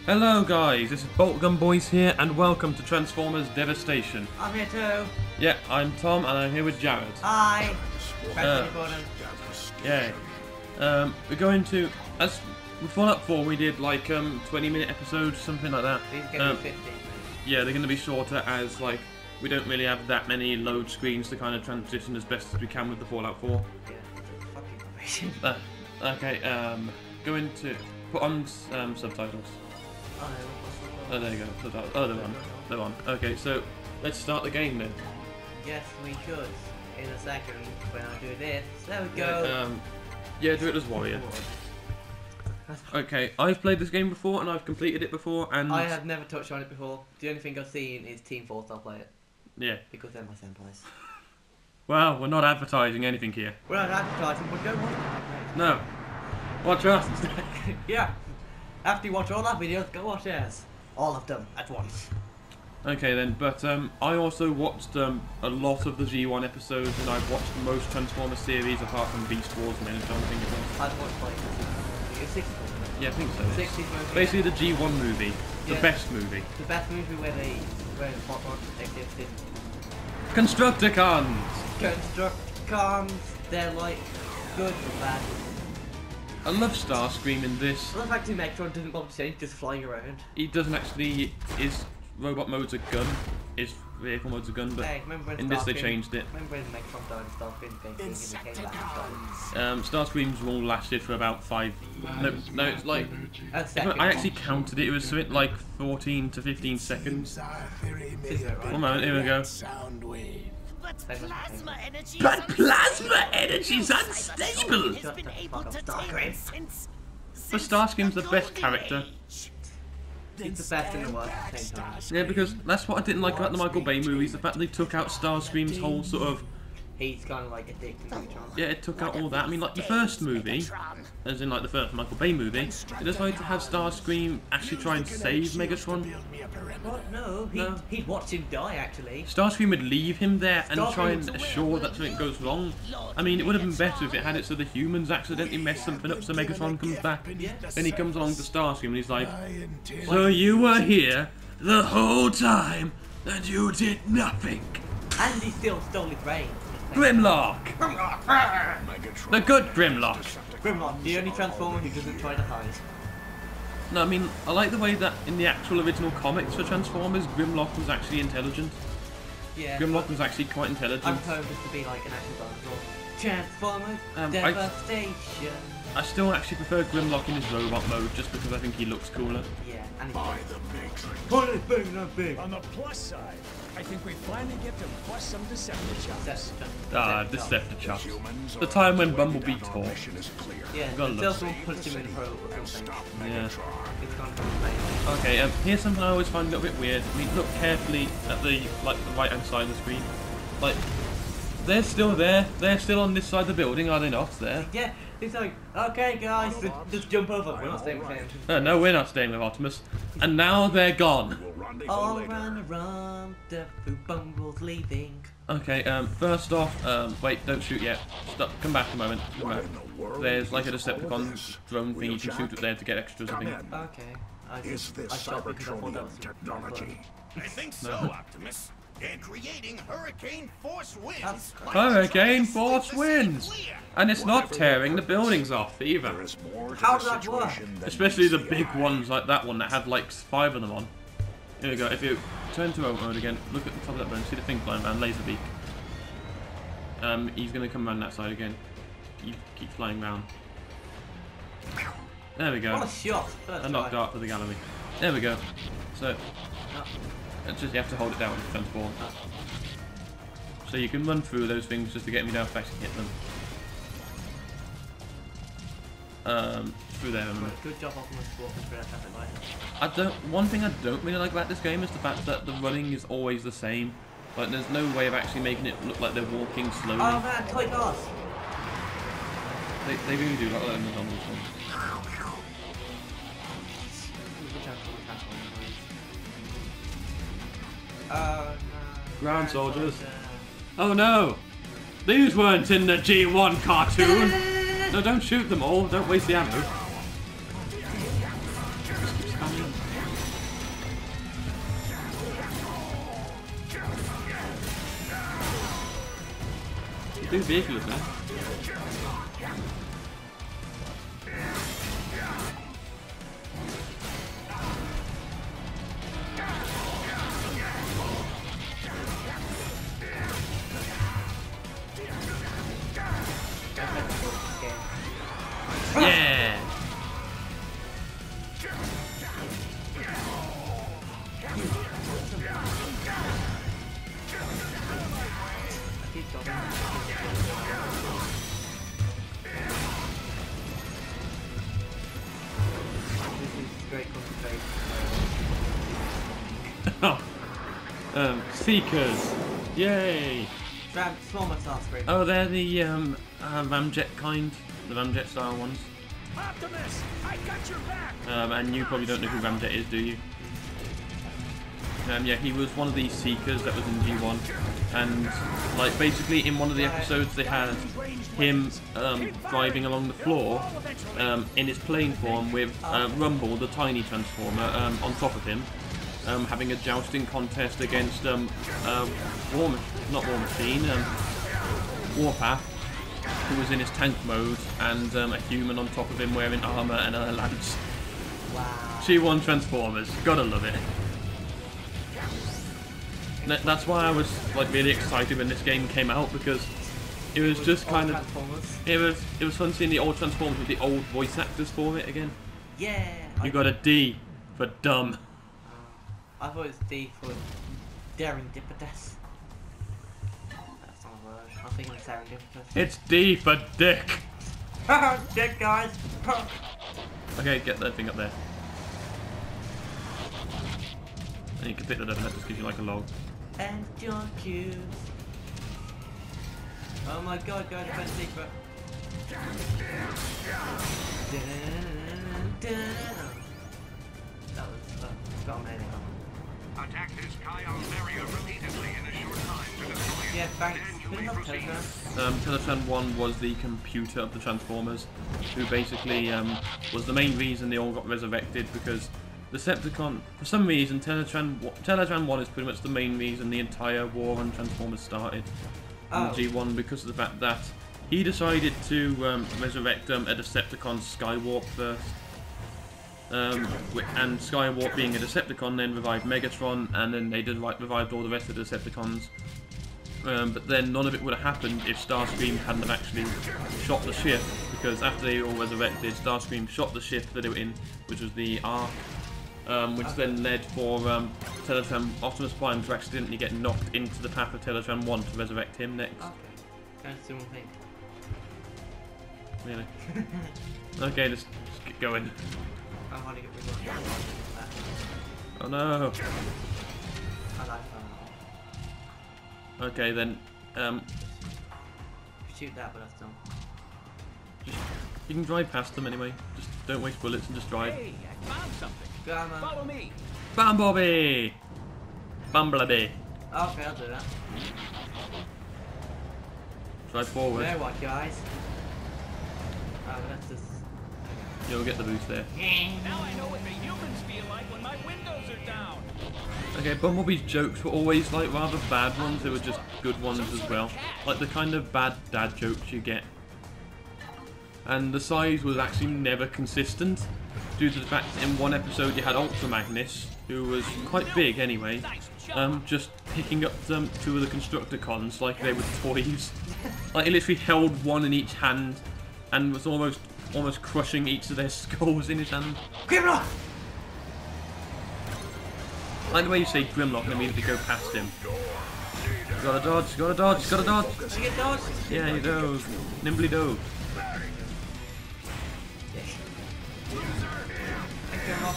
Hello guys, this is Boltgun Boys here and welcome to Transformers Devastation. I'm here too. Yeah, I'm Tom and I'm here with Jared. Hi. Yeah. We're going to, as with Fallout 4 we did like 20-minute episodes, something like that. These are going to be 50. Yeah, they're going to be shorter as like we don't really have that many load screens to kind of transition as best as we can with the Fallout 4. Yeah, fucking Okay, going to put on subtitles. Oh, there you go. Subtitles. Oh, they're on. Okay, so let's start the game then. Yes, we should. In a second, when I do this. There we go. Yeah, do it as warrior. Okay, I've played this game before and I've completed it before, and I have never touched on it before. The only thing I've seen is Team 4 I'll play it. Yeah. Because they're my senpais. Well, we're not advertising anything here. We're not advertising, but go watch it. No. Watch us instead. Yeah. After you watch all our videos, go watch theirs. All of them at once. Okay then, but I also watched a lot of the G1 episodes, and I've watched most Transformers series apart from Beast Wars and Energon, I think it was. I've watched like 60. Yeah, I think so. 60 movie. Basically the G1 movie. The Yeah. best movie. The best movie where the plot lines existed. Constructicons! Constructicons, they're like good and bad. I love Starscream in this. I love actually Megatron doesn't bother to change, just flying around. He doesn't actually, his robot mode's a gun, his vehicle mode's a gun, but Hey, remember when in this they Starscream- changed it. Remember when Megatron died and Starscream became back and Starscream's rule lasted for about 5. No, it's like. a second. I actually counted it. It was something like 14 to 15 seconds. Is it right? One moment, here we go. But plasma energy. But plasma energy's unstable. Has been able to take since But Starscream's the best character. It's the best in the world at the same time. Yeah, because that's what I didn't like about the Michael Bay movies. The fact they took out Starscream's whole sort of. He's kind of like addicted to Megatron. Yeah, it took out all that. I mean, like the first movie, as in like the first Michael Bay movie, it decided to have Starscream actually try and save Megatron. What? No, he'd watch him die actually. Starscream would leave him there and try and Starscream's assure that something goes wrong. I mean, it would have been better if it had it so the humans accidentally mess something up so Megatron comes back. Then he comes along to Starscream and he's like, so you were here the whole time and you did nothing. And he still stole his brain. Grimlock! The good Grimlock! Grimlock, the only Transformer who doesn't try to hide. No, I mean, I like the way that in the actual original comics for Transformers, Grimlock was actually intelligent. Yeah. Grimlock was actually quite intelligent. I'm hoping this to be like an actual dinosaur. Transformers, I Devastation. still actually prefer Grimlock in his robot mode just because I think he looks cooler. Yeah, and he's By the Matrix. What is big, not big. On the plus side, I think we finally get to bust some Decepticons. Decepticons. Humans The are time when ready. Bumblebee Our talked. mission is clear. Yeah, Gotta until look. someone puts him in a probe or something. Yeah. It's kind of amazing. Okay, here's something I always find a little bit weird. I mean, look carefully at the right-hand side of the screen. Like, they're still there. They're still on this side of the building, are they not? There. Yeah, it's like, okay guys, just jump over. We're not staying with him. No, we're not staying with Optimus. And now they're gone. We'll rendezvous All later. around, the Bumble's leaving. Okay, first off, wait, don't shoot yet. Stop. Come back a moment. Come What back. in the world There's is like a all Decepticon this? drone thing you can Wheeljack? shoot up there to get extras, I Come think. in. Okay. Is this I stopped because I thought that was Cybertronian technology? I think so, Optimus. They're creating hurricane force winds. Hurricane force winds! And it's not tearing the buildings off There either. is more to How the does that work? situation than Especially the meets big eye. ones like that one that had like 5 of them on. Here we go, if you turn to open mode again, look at the top of that bone, see the thing flying around, laser beak. He's going to come around that side again. He keeps flying round. There we go. What a shot. First Unlock try. dart for the gallery. There we go. So, it's just you have to hold it down to transform. So you can run through those things just to get me down fast and hit them. Through there. Good job Optimus walking through that traffic light. One thing I don't really like about this game is the fact that the running is always the same. Like there's no way of actually making it look like they're walking slowly. Oh man, toy cars! They really do like that in the Donald one. Oh no. Ground soldiers. Oh no! These weren't in the G1 cartoon! No, don't shoot them all. Don't waste the ammo. Just keep spamming. too ridiculous, man. Yeah! Seekers! Yay! Transformer screen. Oh, they're the ramjet kind, the ramjet style ones. Optimus, I got your back. And you probably don't know who Ramjet is, do you? Yeah, he was one of these Seekers that was in G1, and like basically in one of the episodes they had him driving along the floor in his plane form with Rumble, the tiny Transformer, on top of him, having a jousting contest against Warpath, who was in his tank mode, and a human on top of him wearing armor and a lance. Wow. G1 Transformers, gotta love it. That's why I was like really excited when this game came out, because it was just kind of it was fun seeing the old Transformers with the old voice actors for it again. Yeah. You got a D for dumb. I thought it was D for serendipitous. That's not a word. I'm thinking serendipitous. It's D for dick. Dick, guys. Okay, get that thing up there. And you can pick that up and that just gives you like a log. And your cubes. Oh my god, guys, defense secret. That was got amazing. Attack this Kyle barrier repeatedly in a short time to destroy it. Yeah, thanks. Who the hell's Telegram? Teletran 1 was the computer of the Transformers, who basically was the main reason they all got resurrected, because Decepticon, for some reason, Teletran 1 is pretty much the main reason the entire war on Transformers started in G1, because of the fact that he decided to resurrect a Decepticon Skywarp first. And Skywarp, being a Decepticon, then revived Megatron, and then they revived all the rest of the Decepticons. But then none of it would have happened if Starscream hadn't have actually shot the ship, because after they all resurrected, Starscream shot the ship that they were in, which was the Ark, which then led for Teletran Optimus Prime to accidentally get knocked into the path of Teletran 1 to resurrect him next. Okay. That's the one thing. Really? Okay, just get going. I want to get rid of that. Oh no! I like that. Okay then, Shoot that, but that's done. you can drive past them anyway. Just don't waste bullets and just drive. Hey, I found something. Go on, man. Follow me. Bam Bobby! Bumblebee! Okay, I'll do that. Drive forward. There, what, guys? Oh, that's just. You'll get the boost there. Now I know what the humans feel like when my windows are down. Okay, Bumblebee's jokes were always like rather bad ones. They were just good ones as well. Like the kind of bad dad jokes you get. And the size was actually never consistent, due to the fact that in one episode you had Ultra Magnus, who was quite big anyway, just picking up two of the Constructicons like they were toys. Like he literally held one in each hand and was almost crushing each of their skulls in his hand. Grimlock! I like the way you say Grimlock and immediately go past him. Gotta dodge, gotta dodge, gotta dodge! Did you get dodged? Yeah, you do. Nimbly do. Grimlock.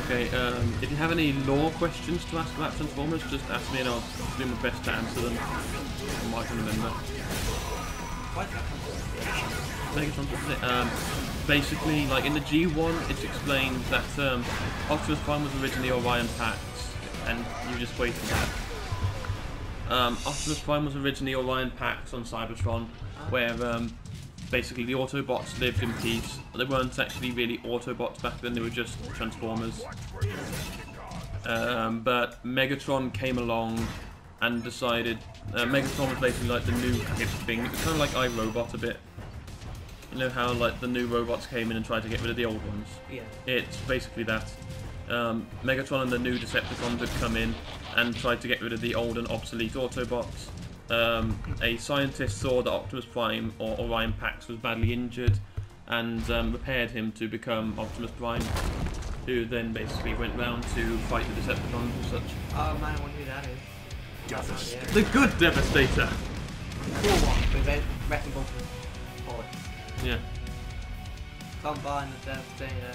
Okay, if you have any lore questions to ask about Transformers, just ask me and I'll do my best to answer them from what I can remember. What? Basically, like in the G1, it's explained that Optimus Prime was originally Orion Pax, and you just wait for that. Optimus Prime was originally Orion Pax on Cybertron, where basically the Autobots lived in peace. They weren't actually really Autobots back then, they were just Transformers. But Megatron came along and decided... Megatron was basically like the new hip thing. It was kind of like iRobot a bit. You know how like the new robots came in and tried to get rid of the old ones? Yeah. It's basically that. Megatron and the new Decepticons had come in and tried to get rid of the old and obsolete Autobots. A scientist saw that Optimus Prime, or Orion Pax, was badly injured and repaired him to become Optimus Prime, who then basically went round to fight the Decepticons and such. Oh man, I wonder who that is. The good Devastator! Cool one, with wrecking balls with bullets. Yeah. Combine the Devastator.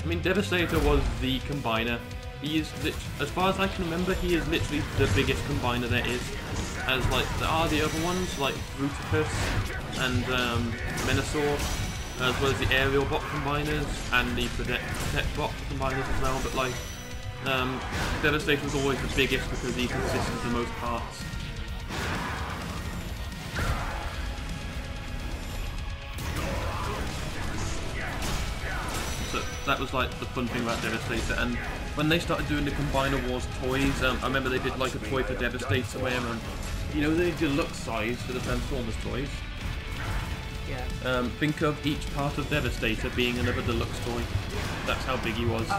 I mean, Devastator was the combiner. He is, as far as I can remember, he is literally the biggest combiner there is. As like, there are the other ones, like Bruticus and Menasor, as well as the aerial bot combiners and the protect bot combiners as well, but like, Devastator was always the biggest because he consisted of the most parts. So that was like the fun thing about Devastator, and when they started doing the Combiner Wars toys, I remember they did like a toy for Devastator where, you know, they did deluxe size for the Transformers toys. Yeah. Think of each part of Devastator being another deluxe toy. That's how big he was.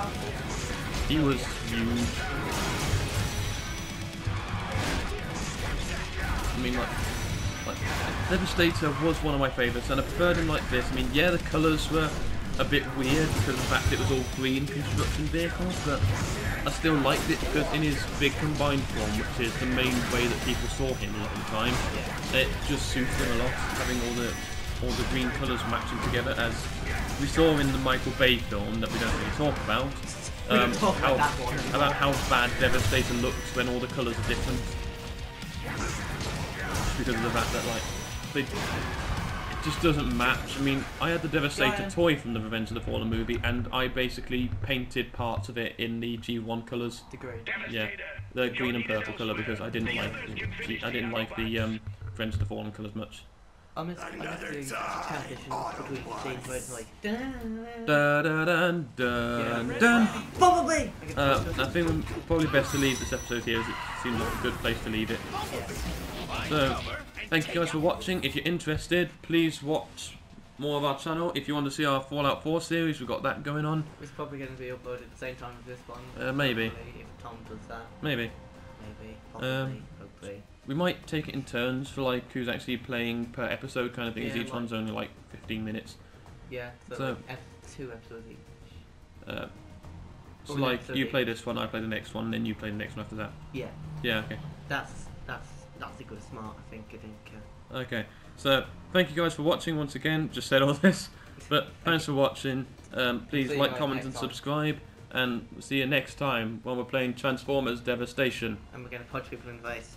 He was huge. I mean, like Devastator was one of my favourites, and I preferred him like this. I mean, yeah, the colours were a bit weird because of the fact it was all green construction vehicles, but I still liked it because in his big combined form, which is the main way that people saw him a lot of the time, it just suited him a lot, having all the green colours matching together, as we saw in the Michael Bay film that we don't really talk about. About how bad Devastator looks when all the colours are different. Because of the fact that it just doesn't match. I mean, I had the Devastator toy from the Revenge of the Fallen movie, and I basically painted parts of it in the G1 colours. The green. Yeah, the green and purple colour, because I didn't like the Revenge of the Fallen colours much. I miss the transition between the scenes where it's like Da da dun dun dun. probably. I think probably best to leave this episode here, as it seems like a good place to leave it. So, thank you guys for watching. If you're interested, please watch more of our channel. If you want to see our Fallout 4 series, we've got that going on. It's probably going to be uploaded at the same time as this one. Maybe. If Tom does that. Maybe. Maybe. Possibly. Hopefully. We might take it in turns for like who's actually playing per episode kind of thing, as each one's only like 15 minutes. Yeah, so like 2 episodes each. So like you play this one, I play the next one, then you play the next one after that. Yeah. Yeah, okay. That's a good smart, I think. Okay, so thank you guys for watching once again. Just said all this, but thanks for watching. Please like, comment, and subscribe, and we'll see you next time when we're playing Transformers Devastation. And we're going to punch people in the face.